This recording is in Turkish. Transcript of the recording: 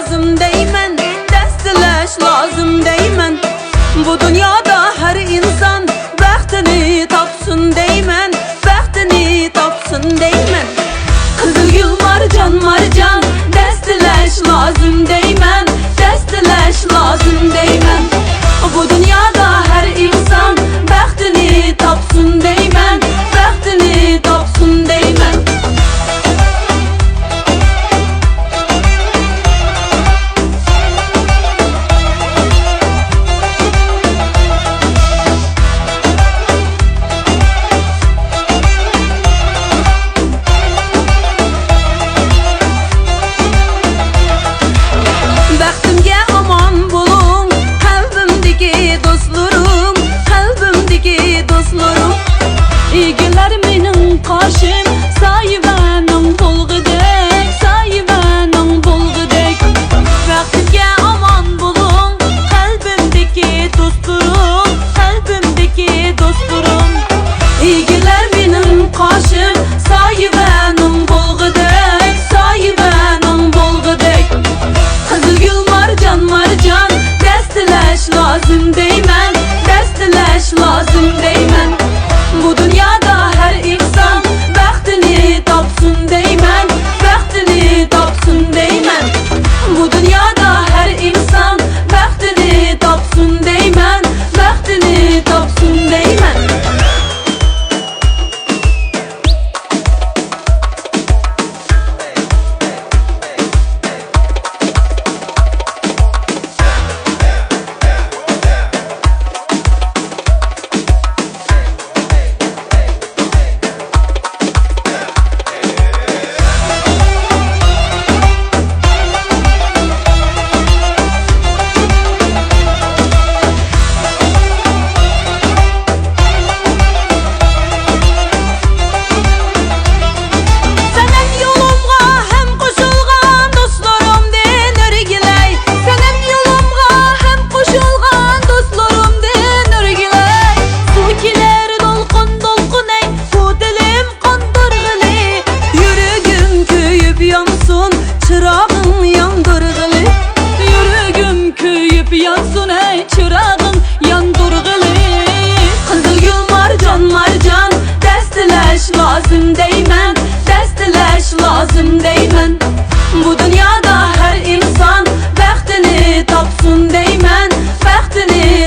lazım deymen, desteleş lazım deymen. Bu dünyada her insan bəxtini tapsın deymen, bəxtini tapsın deymen. Kızılgül marcan marcan, desteleş lazım deymen, desteleş lazım deymen. Bu dünyada her insan bəxtini tapsın deymen, bəxtini tapsın deymen. İlgiler benim karşım, sahibenin bulgudek, sahibenin bulgudek. Vaktimge aman bulun, kalbimdeki dosturum, kalbimdeki dosturum. İlgiler benim karşım, sahibenin bulgudek, sahibenin bulgudek. Kızılgül marcan marcan, desteleş lazım deymen, desteleş lazım deymen. Bu dünyada her insan bəxtini tapsın deymen, bəxtini tapsın deymen. Bu dünyada her insan bəxtini tapsın deymen, bəxtini tapsın deymen. Çırağın yandırgılı, yüreğim köyüp yansın ey çırağın yandırgılı. Kızılgül marcan marcan, desteleş lazım deymen, desteleş lazım deymen. Bu dünyada her insan bəxtini tapsın deymen, bəxtini